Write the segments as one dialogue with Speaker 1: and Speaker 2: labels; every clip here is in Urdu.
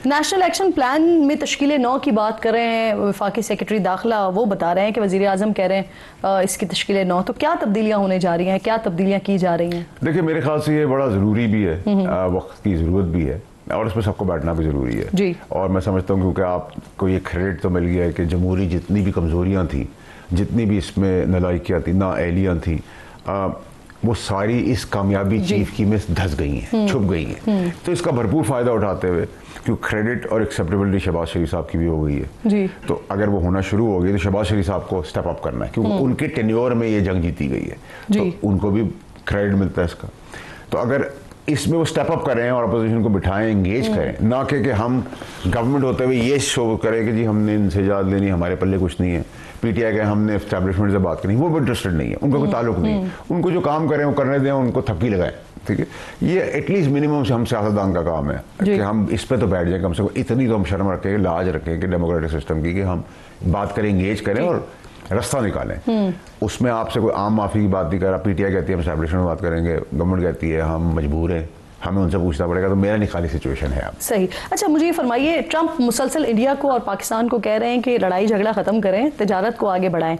Speaker 1: نیشنل ایکشن پلان میں تشکیل 9 کی بات کر رہے ہیں وفاقی سیکرٹری داخلہ، وہ بتا رہے ہیں کہ وزیر اعظم کہہ رہے ہیں اس کی تشکیل 9، تو کیا تبدیلیاں ہونے جا رہی ہیں، کیا تبدیلیاں کی جا رہی ہیں؟
Speaker 2: دیکھیں میرے خیال سے یہ بڑا ضروری بھی ہے، وقت کی ضرورت بھی ہے، اور اس میں سب کو بیٹھنا بھی ضروری ہے
Speaker 1: جی.
Speaker 2: اور میں سمجھتا ہوں کیونکہ آپ کو یہ کریڈٹ تو مل گیا ہے کہ جمہوری جتنی بھی کمزوریاں تھیں، جتنی بھی اس میں نالائکیاں تھیں، نااہلیاں تھیں، وہ ساری اس کامیابی چیف کی میں دھس گئی ہیں، چھپ گئی ہیں. تو اس کا بھرپور فائدہ اٹھاتے ہوئے کیونکہ کریڈٹ اور ایکسیپٹیبلٹی شہباز شریف صاحب کی بھی ہو گئی ہے، تو اگر وہ ہونا شروع ہو گئی تو شہباز شریف صاحب کو سٹیپ اپ کرنا ہے کیونکہ ان کے ٹینیور میں یہ جنگ جیتی گئی ہے، تو ان کو بھی کریڈٹ ملتا ہے اس کا. تو اگر اس میں وہ سٹیپ اپ کریں اور اپوزیشن کو بٹھائیں، انگیج کریں، نہ کہ ہم گورنمنٹ ہوتے ہوئے یہ شو کریں کہ جی ہم نے ان سے اجازت لینی، ہمارے پلے کچھ نہیں ہے، پی ٹی آئی کہ ہم نے اسٹیبلشمنٹ سے بات کرنی، وہ بھی انٹرسٹڈ نہیں ہے، ان کا کوئی تعلق نہیں ہے، ان کو جو کام کریں وہ کرنے دیں، ان کو تھپکی لگائیں. ٹھیک ہے، یہ ایٹ لیسٹ منیمم سے ہم سیاستدان کا کام ہے کہ ہم اس پہ تو بیٹھ جائیں، کم سے کم اتنی تو ہم شرم رکھیں، لاج رکھیں کہ ڈیموکریٹک سسٹم کی، کہ ہم بات کریں، انگیج کریں اور رستہ نکالیں. اس میں آپ سے کوئی عام معافی کی بات نہیں کر رہا، پی ٹی آئی کہتی ہے ہم اسٹیبلشمنٹ میں بات کریں گے، گورنمنٹ کہتی ہے ہم مجبور ہیں، ہمیں ان سے پوچھنا پڑے گا، تو میرا نہیں خالی سچویشن ہے. آپ
Speaker 1: صحیح. اچھا مجھے یہ فرمائیے، ٹرمپ مسلسل انڈیا کو اور پاکستان کو کہہ رہے ہیں کہ لڑائی جھگڑا ختم کریں، تجارت کو آگے بڑھائیں.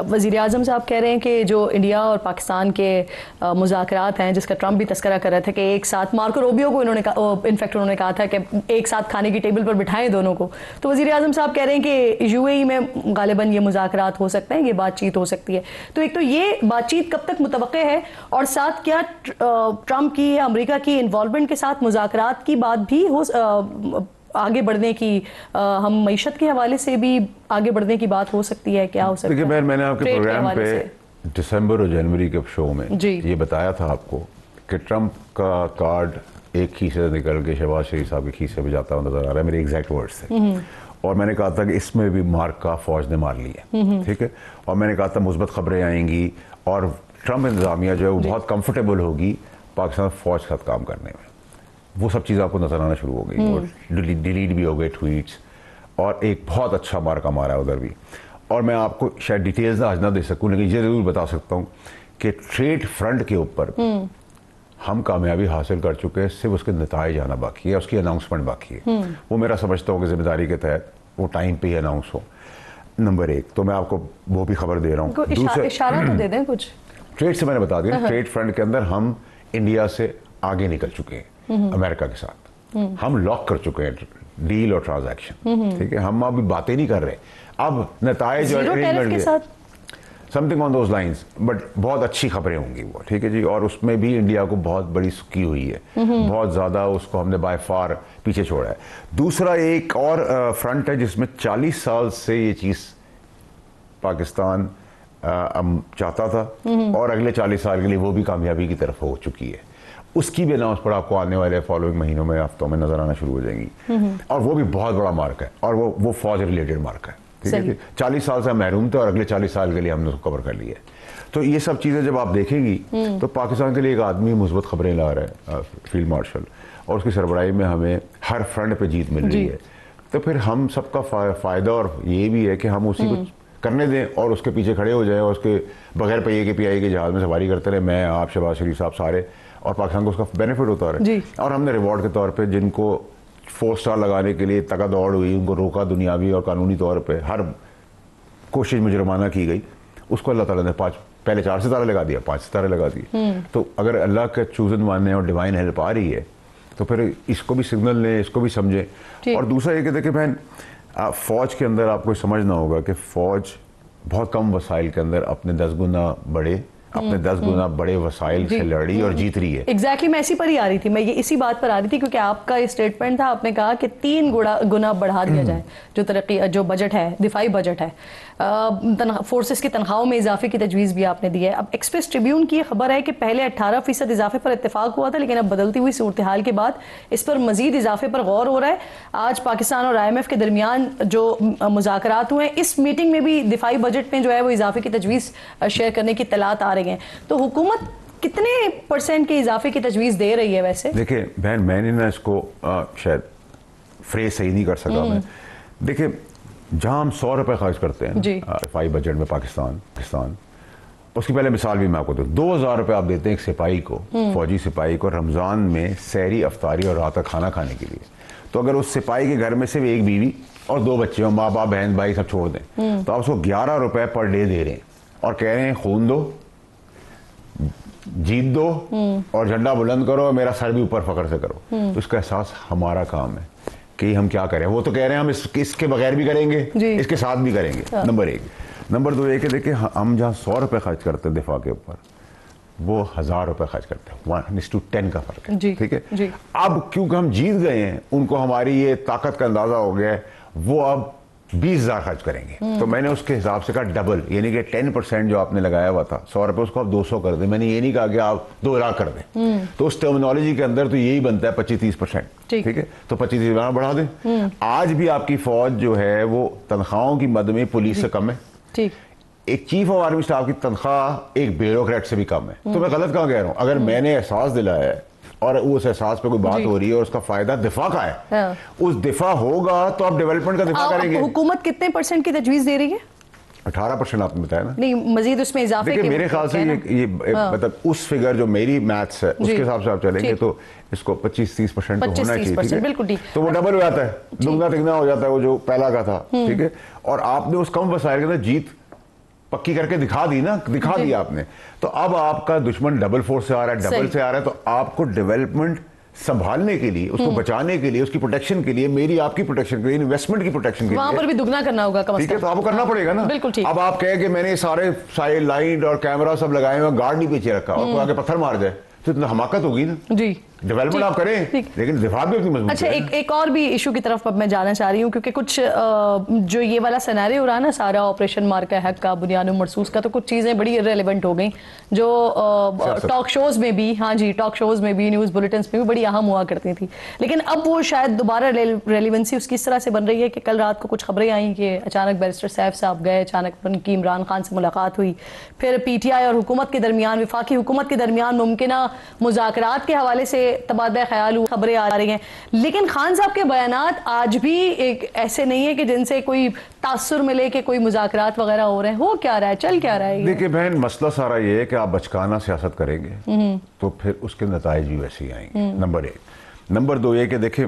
Speaker 1: وزیر اعظم صاحب کہہ رہے ہیں کہ جو انڈیا اور پاکستان کے مذاکرات ہیں، جس کا ٹرمپ بھی تذکرہ کر رہے تھے کہ ایک ساتھ، مارکو روبیو کو انفیکٹ انہوں نے کہا تھا کہ ایک ساتھ کھانے کی ٹیبل پر بٹھائیں دونوں کو، تو وزیر اعظم صاحب کہہ رہے ہیں کہ یو اے ای میں غالباً یہ مذاکرات ہو سکتے ہیں، یہ بات چیت ہو سکتی ہے. تو ایک تو یہ بات چیت کب تک متوقع ہے، اور ساتھ کیا ٹرمپ کی یا امریکہ کی انوالومنٹ کے ساتھ مذاکرات کی بات بھی ہو آگے بڑھنے کی، ہم معیشت کے حوالے سے بھی آگے بڑھنے کی بات ہو سکتی ہے، کیا ہو سکتا ہے؟
Speaker 2: دیکھیں بہن، میں نے آپ کے پروگرام پہ دسمبر اور جنوری کے شو میں یہ بتایا تھا آپ کو کہ ٹرمپ کا کارڈ ایک کھیسے سے نکل کے شہباز شریف صاحب کے کھیسے پہ جاتا ہوا نظر آ رہا ہے، میرے ایگزیکٹ ورڈز تھے. اور میں نے کہا تھا کہ اس میں بھی مارک کا فوج نے مار لی ہے، ٹھیک ہے، اور میں نے کہا تھا مثبت خبریں آئیں گی اور ٹرمپ انتظامیہ جو ہے وہ بہت کمفرٹیبل ہوگی پاکستان فوج کے ساتھ کام کرنے میں. وہ سب چیزیں آپ کو نظر آنا شروع ہو گئی، اور ڈیلیٹ بھی ہو گئے ٹویٹس، اور ایک بہت اچھا مارکا مارا ہے ادھر بھی. اور میں آپ کو شاید ڈیٹیلز آج نہ دے سکوں، لیکن یہ ضرور بتا سکتا ہوں کہ ٹریڈ فرنٹ کے اوپر ہم کامیابی حاصل کر چکے ہیں، صرف اس کے نتائج آنا باقی ہے، اس کی اناؤنسمنٹ باقی ہے. وہ میرا سمجھتا ہوں کہ ذمہ داری کے تحت وہ ٹائم پہ ہی اناؤنس ہو. نمبر 1 تو میں آپ کو وہ بھی خبر دے رہا ہوں.
Speaker 1: اشارہ تو دے دیں کچھ.
Speaker 2: ٹریڈ سے میں نے بتا دیا، ٹریڈ فرنٹ کے اندر ہم انڈیا سے آگے نکل چکے ہیں، امریکہ کے ساتھ ہم لاک کر چکے ہیں ڈیل اور ٹرانزیکشن. ٹھیک ہے، ہم ابھی باتیں نہیں کر رہے، اب نتائج something on those lines, but بہت اچھی خبریں ہوں گی وہ. ٹھیک ہے جی، اور اس میں بھی انڈیا کو بہت بڑی سکی ہوئی ہے، بہت زیادہ اس کو ہم نے بائی فار پیچھے چھوڑا ہے. دوسرا ایک اور فرنٹ ہے جس میں 40 سال سے یہ چیز پاکستان چاہتا تھا، اور اگلے 40 سال کے لیے وہ بھی کامیابی کی طرف ہو چکی ہے. اس کی بھی اناؤنس پر آپ کو آنے والے فالوئنگ مہینوں میں، ہفتوں میں نظر آنا شروع ہو جائیں گی، اور وہ بھی بہت بڑا مارک ہے، اور وہ فوج ریلیٹڈ مارک ہے. ٹھیک ہے، 40 سال سے ہم محروم تھے اور اگلے 40 سال کے لیے ہم نے اس کو کور کر لیا ہے. تو یہ سب چیزیں جب آپ دیکھیں گی تو پاکستان کے لیے ایک آدمی مثبت خبریں لا رہا ہے، فیلڈ مارشل، اور اس کی سربراہی میں ہمیں ہر فرنٹ پہ جیت مل رہی ہے. تو پھر ہم سب کا فائدہ اور یہ بھی ہے کہ ہم اسی کو کرنے دیں اور اس کے پیچھے کھڑے ہو جائیں، اور اس کے بغیر پہیے کے پی آئی کے جہاز میں سواری کرتے رہے، میں، آپ، شہباز شریف صاحب، سارے، اور پاکستان کو اس کا بینیفٹ ہوتا رہے. اور ہم نے ریوارڈ کے طور پہ جن کو 4 سٹار لگانے کے لیے تگا دوڑ ہوئی، ان کو روکا دنیاوی اور قانونی طور پہ، ہر کوشش میں جرمانہ کی گئی، اس کو اللہ تعالیٰ نے پہلے 4 ستارے لگا دیا، 5 ستارے لگا دیے. تو اگر اللہ کا چوزن ماننے اور ڈیوائن ہیلپ آ رہی ہے تو پھر اس کو بھی سگنل لیں، اس کو بھی سمجھیں. اور دوسرا یہ کہ دیکھیں بہن، فوج کے اندر آپ کو سمجھنا ہوگا کہ فوج بہت کم وسائل کے اندر اپنے 10 گنا بڑے وسائل سے لڑی اور جیت رہی ہے.
Speaker 1: ایگزیکٹلی میں اسی پر ہی آ رہی تھی، میں یہ اسی بات پر آ رہی تھی، کیونکہ آپ کا یہ اسٹیٹمنٹ تھا، آپ نے کہا کہ 3 گنا بڑھا دیا جائے جو بجٹ ہے، دفاعی بجٹ ہے. فورسز کی تنخواہوں میں اضافے کی تجویز بھی آپ نے دی ہے. اب ایکسپریس ٹریبیون کی خبر ہے کہ پہلے 18% اضافے پر اتفاق ہوا تھا، لیکن اب بدلتی ہوئی صورتحال کے بعد اس پر مزید اضافے پر غور ہو رہا ہے. آج پاکستان اور IMF کے درمیان جو مذاکرات ہوئے ہیں، اس میٹنگ میں بھی دفاعی بجٹ میں جو ہے وہ اضافے کی تجویز شیئر کرنے کی اطلاعات آ رہی ہیں. تو حکومت کتنے % کے اضافے کی تجویز دے رہی ہے ویسے؟
Speaker 2: دیکھیں بہن، میں نے نا اس کو شاید فریز صحیح نہیں کر سکا میں. دیکھیں جہاں ہم 100 روپے خرچ کرتے ہیں دفاعی بجٹ میں پاکستان، اس کی پہلے مثال بھی میں آپ کو دوں. 2000 روپے آپ دیتے ہیں ایک سپاہی کو، فوجی سپاہی کو، رمضان میں سحری، افطاری اور رات کا کھانا کھانے کے لیے. تو اگر اس سپاہی کے گھر میں صرف ایک بیوی اور 2 بچے ہوں, ماں باپ بہن بھائی سب چھوڑ دیں, تو آپ اس کو 11 روپے پر ڈے دے رہے ہیں اور کہہ رہے ہیں خون دو, جیت دو اور جھنڈا بلند کرو اور میرا سر بھی اوپر فخر سے کرو. تو اس کا احساس ہمارا کام ہے کہ ہم کیا کریں. وہ تو کہہ رہے ہیں ہم اس کے بغیر بھی کریں گے, اس کے ساتھ بھی کریں گے, نمبر 1. نمبر 2 یہ کہ دیکھیں ہم جہاں 100 روپے خرچ کرتے ہیں دفاع کے اوپر, وہ 1000 روپے خرچ کرتے ہیں. 1:10 کا فرق ہے, ٹھیک ہے. اب کیونکہ ہم جیت گئے ہیں, ان کو ہماری یہ طاقت کا اندازہ ہو گیا ہے, وہ اب 20,000 خرچ کریں گے. تو میں نے اس کے حساب سے کہا ڈبل, یعنی کہ 10% جو آپ نے لگایا ہوا تھا 100 روپے, اس کو آپ 200 کر دیں. میں نے یہ نہیں کہا کہ آپ 2 لاکھ کر دیں. تو اس ٹرمینالوجی کے اندر تو یہی بنتا ہے 25-30%, ٹھیک ہے. تو 25 بڑھا دیں. آج بھی آپ کی فوج جو ہے وہ تنخواہوں کی مد میں پولیس سے کم ہے. ایک چیف آف آرمی اسٹاف کی تنخواہ ایک بیوروکریٹ سے بھی کم ہے. تو میں غلط کہاں کہہ رہا ہوں؟ اگر میں نے احساس دلایا ہے اور اس احساس پہ کوئی بات ہو رہی ہے اور اس کا فائدہ دفاع کا ہے, اس دفاع ہوگا تو آپ ڈیولپمنٹ کا دفاع کریں گے.
Speaker 1: حکومت کتنے % کی تجویز دے رہی ہے؟
Speaker 2: 18% آپ نے بتایا نا.
Speaker 1: نہیں, مزید اس میں اضافے
Speaker 2: دیکھیں میرے خیال سے یہ مطلب اس فگر جو میری میتھس ہے اس کے حساب سے آپ چلیں گے تو اس کو 25-30% تو ہونا چاہیے,
Speaker 1: بالکل ٹھیک.
Speaker 2: تو وہ ڈبل ہو جاتا ہے, دگنا تگنا ہو جاتا ہے وہ جو پہلا کا تھا, ٹھیک ہے. اور آپ نے اس کم وسائل کے اندر جیت پکی کر کے دکھا دی نا, دکھا دیا آپ نے. تو اب آپ کا دشمن ڈبل فورس سے آ رہا ہے, ڈبل سے آ رہا ہے, تو آپ کو ڈیولپمنٹ سنبھالنے کے لیے, اس کو بچانے کے لیے, اس کی پروٹیکشن کے لیے, میری آپ کی پروٹیکشن کے لیے, انویسٹمنٹ کی پروٹیکشن کے لیے
Speaker 1: وہاں پر بھی دگنا کرنا ہوگا,
Speaker 2: ٹھیک ہے. تو آپ کو کرنا پڑے گا نا.
Speaker 1: بالکل ٹھیک.
Speaker 2: اب آپ کہیں کہ میں نے سارے لائٹ اور کیمرہ سب لگائے ہوئے, گارڈ نہیں پیچھے رکھا, اور کوئی آگے پتھر مار جائے تو اتنا حماقت ہوگی نا.
Speaker 1: جی,
Speaker 2: ڈیولپمنٹ آپ کریں لیکن دفاع بھی اپنی مضبوط.
Speaker 1: اچھا, ایک اور بھی ایشو کی طرف اب میں جانا چاہ رہی ہوں, کیونکہ کچھ جو یہ والا سیناریو ہو رہا ہے نا سارا آپریشن مارکا حق کا, بنیان مرصوص کا, تو کچھ چیزیں بڑی ریلیونٹ ہو گئیں جو ٹاک شوز میں بھی, ہاں جی, ٹاک شوز میں بھی, نیوز بلیٹنز میں بھی بڑی اہم ہوا کرتی تھی. لیکن اب وہ شاید دوبارہ ریلیونسی اس کی اس طرح سے بن رہی ہے کہ کل رات کو کچھ خبریں آئیں کہ اچانک بیرسٹر سیف صاحب گئے, اچانک ان کی عمران خان سے ملاقات ہوئی, پھر پی ٹی آئی اور حکومت کے درمیان, وفاقی حکومت کے درمیان ممکنہ مذاکرات کے حوالے سے تبادلہ خیال خبریں آ رہی ہیں. لیکن خان صاحب کے بیانات آج بھی ایک ایسے نہیں ہے کہ جن سے کوئی تاثر ملے کہ کوئی مذاکرات وغیرہ ہو رہے ہیں. ہو کیا رہا ہے, چل کیا رہا ہے؟
Speaker 2: دیکھیں بہن, مسئلہ سارا یہ ہے کہ آپ بچکانہ سیاست کریں گے تو پھر اس کے نتائج بھی ویسے ہی آئیں گے, نمبر 1. نمبر 2 یہ کہ دیکھیں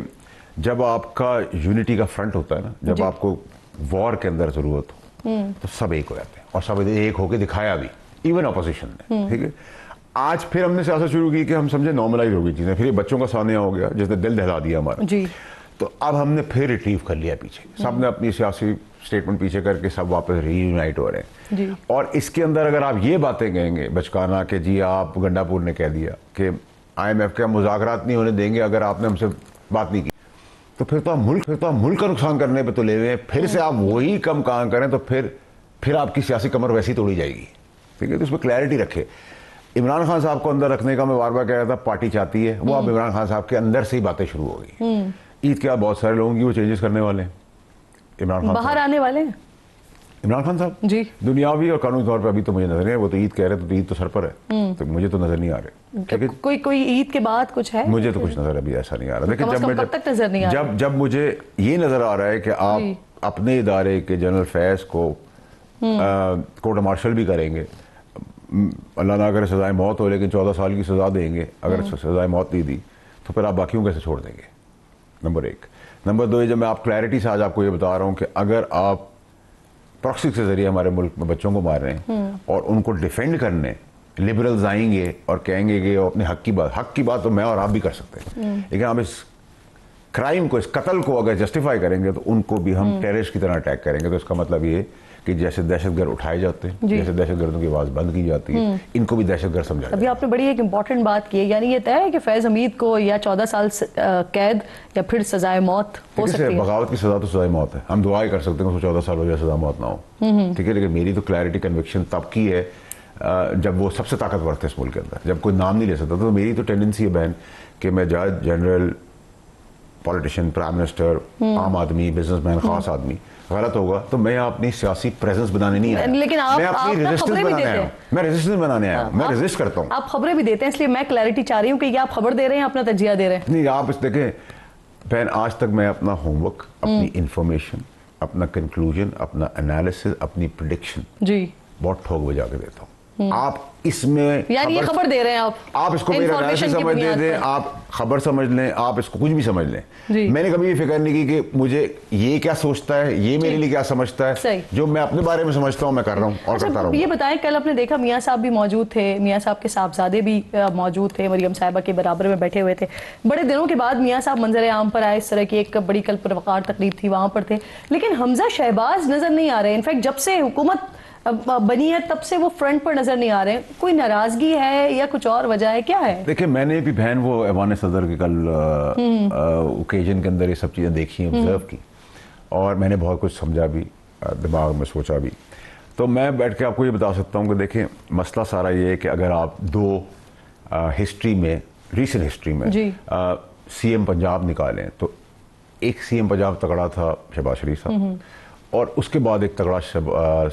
Speaker 2: جب آپ کا یونٹی کا فرنٹ ہوتا ہے نا, جب آپ کو وار کے اندر ضرورت ہو تو سب ایک ہو جاتے ہیں, اور سب ایک ہو کے دکھایا بھی, ایون اپوزیشن نے, ٹھیک ہے. آج پھر ہم نے سیاست شروع کی کہ ہم سمجھے نارملائز ہو گئی چیزیں, پھر یہ بچوں کا سانیہ ہو گیا جس نے دل دہلا دیا ہمارا. تو اب ہم نے پھر ریٹریو کر لیا پیچھے, سب نے اپنی سیاسی سٹیٹمنٹ پیچھے کر کے سب واپس ری یونائٹ ہو رہے ہیں. اور اس کے اندر اگر آپ یہ باتیں کہیں گے بچکانہ کہ جی آپ گنڈا پور نے کہہ دیا کہ IMF کے مذاکرات نہیں ہونے دیں گے اگر آپ نے ہم سے بات نہیں کی, تو پھر تو آپ ملک کا نقصان کرنے پہ تو لے ہوئے ہیں. پھر سے آپ وہی کم کام کریں تو پھر آپ کی سیاسی کمر ویسی توڑی جائے گی, ٹھیک ہے. تو اس پہ کلیئرٹی رکھے. عمران خان صاحب کو اندر رکھنے کا میں بار بار کہہ رہا تھا, پارٹی چاہتی ہے, وہ اب عمران خان صاحب کے اندر سے ہی باتیں شروع ہو گئی. عید کے بعد بہت سارے لوگوں کی وہ چینجز کرنے والے ہیں. عمران خان
Speaker 1: باہر آنے والے ہیں,
Speaker 2: عمران خان صاحب
Speaker 1: جی,
Speaker 2: دنیاوی اور قانونی طور پہ ابھی تو مجھے نظر نہیں ہے. وہ تو عید کہہ رہے تو عید تو سر پر ہے, تو مجھے تو نظر نہیں آ رہے.
Speaker 1: کوئی عید کے بعد کچھ ہے,
Speaker 2: مجھے تو کچھ نظر ابھی ایسا نہیں آ رہا. جب مجھے یہ نظر آ رہا ہے کہ آپ اپنے ادارے کے جنرل فیض کو کورٹ مارشل بھی کریں گے, اللہ نہ کرے سزائے موت ہو, لیکن 14 سال کی سزا دیں گے, اگر سزائے موت نہیں دی تو پھر آپ باقیوں کیسے چھوڑ دیں گے, نمبر 1. نمبر 2 جب میں آپ کلیئرٹی سے آج آپ کو یہ بتا رہا ہوں کہ اگر آپ پراکسی کے ذریعے ہمارے ملک میں بچوں کو مار رہے ہیں اور ان کو ڈیفینڈ کرنے لبرلز آئیں گے اور کہیں گے کہ اپنے حق کی بات تو میں اور آپ بھی کر سکتے ہیں, لیکن ہم اس کرائم کو, اس قتل کو اگر جسٹیفائی کریں گے تو ان کو بھی ہم ٹیررسٹ کی طرح اٹیک کریں گے. تو اس کا مطلب یہ کہ جیسے دہشت گرد اٹھائے جاتے ہیں, جیسے دہشت گردوں کی آواز بند کی جاتی ہے, ان کو بھی دہشت گرد سمجھا جاتا ہے.
Speaker 1: ابھی آپ نے بڑی ایک امپورٹنٹ بات کی ہے, یعنی یہ طے ہے کہ فیض حمید کو یا 14 سال قید یا پھر سزائے موت ہو سکتی ہے.
Speaker 2: بغاوت کی سزا تو سزائے موت ہے, ہم دعا ہی کر سکتے ہیں کہ 14 سال ہو جائے سزا موت نہ ہو, ٹھیک ہے. لیکن میری تو کلیئرٹی کنوکشن تب کی ہے جب وہ سب سے طاقتور تھے اس ملک کے اندر, جب کوئی نام نہیں لے سکتا. تو میری تو ٹینڈنسی ہے بہن کہ میں جج, جنرل, پولیٹیشین, پرائم منسٹر, عام آدمی, بزنس مین, خاص آدمی غلط ہوگا تو میں اپنی سیاسی پریزنس بنانے نہیں آیا,
Speaker 1: لیکن
Speaker 2: میں اپنی ریزسٹنس بنانے آیا ہوں. میں ریزسٹنس بنانے آیا ہوں, میں ریزسٹ کرتا ہوں.
Speaker 1: آپ خبریں بھی دیتے ہیں, اس لیے میں کلیئرٹی چاہ رہی ہوں کہ یہ آپ خبر دے رہے ہیں, اپنا تجزیہ دے رہے ہیں.
Speaker 2: نہیں, آپ اس دیکھیں بہن, آج تک میں اپنا ہوم ورک, اپنی انفارمیشن, اپنا کنکلوژن, اپنا انالیسس, اپنی پریڈکشن
Speaker 1: جی
Speaker 2: بہت ٹھوک بجا کے دیتا ہوں. آپ اس میں
Speaker 1: یعنی یہ خبر دے رہے ہیں
Speaker 2: آپ اس کو میرا انالیسس سمجھ دے دیں, آپ خبر سمجھ لیں, آپ اس کو کچھ بھی سمجھ لیں. میں نے کبھی یہ فکر نہیں کی کہ مجھے یہ کیا سوچتا ہے, یہ میرے لیے کیا سمجھتا ہے. جو میں اپنے بارے میں سمجھتا ہوں میں کر رہا ہوں اور کرتا رہوں گا.
Speaker 1: یہ بتائیں, کل آپ نے دیکھا میاں صاحب بھی موجود تھے, میاں صاحب کے صاحبزادے بھی موجود تھے, مریم صاحبہ کے برابر میں بیٹھے ہوئے تھے. بڑے دنوں کے بعد میاں صاحب منظر عام پر آئے, اس طرح کی ایک بڑی کل پروقار تقریب تھی وہاں پر تھے, لیکن حمزہ شہباز نظر نہیں آ رہے. انفیکٹ جب سے حکومت بنی ہے تب سے وہ فرنٹ پر نظر نہیں آ رہے ہیں. کوئی ناراضگی ہے یا کچھ اور وجہ ہے, کیا ہے؟
Speaker 2: دیکھیں, میں نے بھی بہن وہ ایوان صدر کے کل اوکیجن کے اندر یہ سب چیزیں دیکھی ہیں, آبزرو کی, اور میں نے بہت کچھ سمجھا بھی, دماغ میں سوچا بھی. تو میں بیٹھ کے آپ کو یہ بتا سکتا ہوں کہ دیکھیں, مسئلہ سارا یہ ہے کہ اگر آپ دو ہسٹری میں, ریسنٹ ہسٹری میں سی ایم پنجاب نکالیں تو ایک سی ایم پنجاب تگڑا تھا شہباز شریف صاحب, اور اس کے بعد ایک تگڑا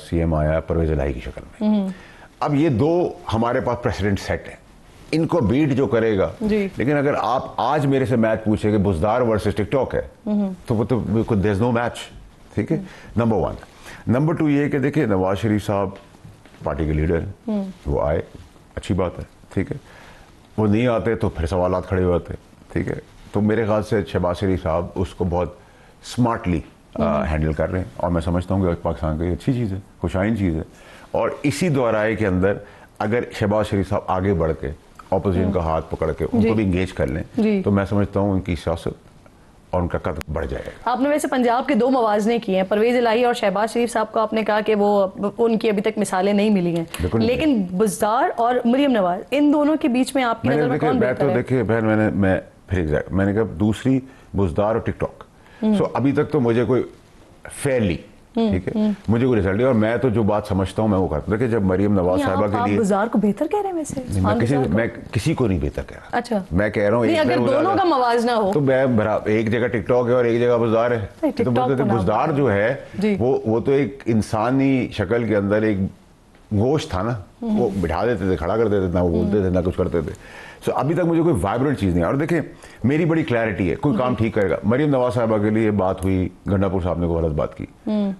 Speaker 2: سی ایم آیا پرویز الہی کی شکل میں. اب یہ دو ہمارے پاس پریسیڈنٹ سیٹ ہیں, ان کو بیٹ جو کرے گا. لیکن اگر آپ آج میرے سے میچ پوچھیں کہ بزدار ورسز ٹک ٹاک ہے, تو وہ تو دیر از نو میچ. ٹھیک ہے, نمبر 1. نمبر 2 یہ کہ دیکھیں, نواز شریف صاحب پارٹی کے لیڈر ہیں, وہ آئے, اچھی بات ہے. ٹھیک ہے, وہ نہیں آتے تو پھر سوالات کھڑے ہوتے. ٹھیک ہے, تو میرے خیال سے شہباز شریف صاحب اس کو بہت اسمارٹلی ہینڈل کر رہے ہیں, اور میں سمجھتا ہوں کہ پاکستان کی اچھی چیز ہے, خوشائن چیز ہے. اور اسی دورائے کے اندر اگر شہباز شریف صاحب آگے بڑھ کے اپوزیشن کا ہاتھ پکڑ کے ان کو بھی انگیج کر لیں, تو میں سمجھتا ہوں ان کی سیاست اور ان کا قد بڑھ جائے گا.
Speaker 1: آپ نے ویسے پنجاب کے 2 موازنے کیے ہیں, پرویز الہی اور شہباز شریف صاحب کو آپ نے کہا کہ وہ ان کی ابھی تک مثالیں نہیں ملی ہیں, لیکن بزدار اور مریم نواز, ان دونوں کے بیچ میں آپ کی نظر میں کون بہتر ہے؟
Speaker 2: دیکھیں بہن, میں نے کہا دوسری بزدار اور ٹک ٹاک. سو ابھی تک تو مجھے کوئی فیئرلی, ٹھیک ہے, مجھے کوئی رزلٹ نہیں, اور میں تو جو بات سمجھتا ہوں میں وہ کرتا ہوں. دیکھیں, جب مریم نواز صاحبہ کے لیے
Speaker 1: بزدار کو بہتر کہہ رہے ہیں ویسے,
Speaker 2: میں کسی کو نہیں بہتر کہہ رہا.
Speaker 1: اچھا,
Speaker 2: میں کہہ رہا ہوں
Speaker 1: اگر دونوں کا موازنہ ہو
Speaker 2: تو میں ایک جگہ ٹک ٹاک ہے اور ایک جگہ بزدار ہے. تو بزدار جو ہے وہ تو ایک انسانی شکل کے اندر ایک گوشت تھا نا, وہ بٹھا دیتے تھے, کھڑا کر دیتے تھے, نہ وہ بولتے تھے نہ کچھ کرتے تھے. سو ابھی تک مجھے کوئی وائبرنٹ چیز نہیں ہے. اور دیکھیں, میری بڑی کلیئرٹی ہے, کوئی کام ٹھیک کرے گا. مریم نواز صاحبہ کے لیے بات ہوئی, گنڈا پور صاحب نے کوئی غلط بات کی,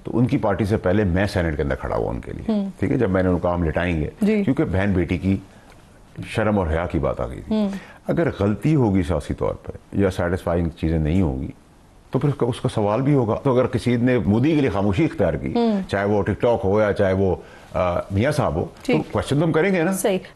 Speaker 2: تو ان کی پارٹی سے پہلے میں سینٹ کے اندر کھڑا ہوا ان کے لیے. ٹھیک ہے, جب میں نے ان کام لٹائیں گے, کیونکہ بہن بیٹی کی شرم اور حیا کی بات آ گئی تھی. اگر غلطی ہوگی سیاسی طور پہ یا سیٹسفائنگ چیزیں نہیں ہوگی تو پھر اس کا سوال بھی ہوگا. تو اگر کسی نے مودی کے لیے خاموشی اختیار کی, چاہے وہ ٹک ٹاک ہو یا چاہے وہ میاں صاحب ہو, تو کوشچن تو ہم کریں گے نا.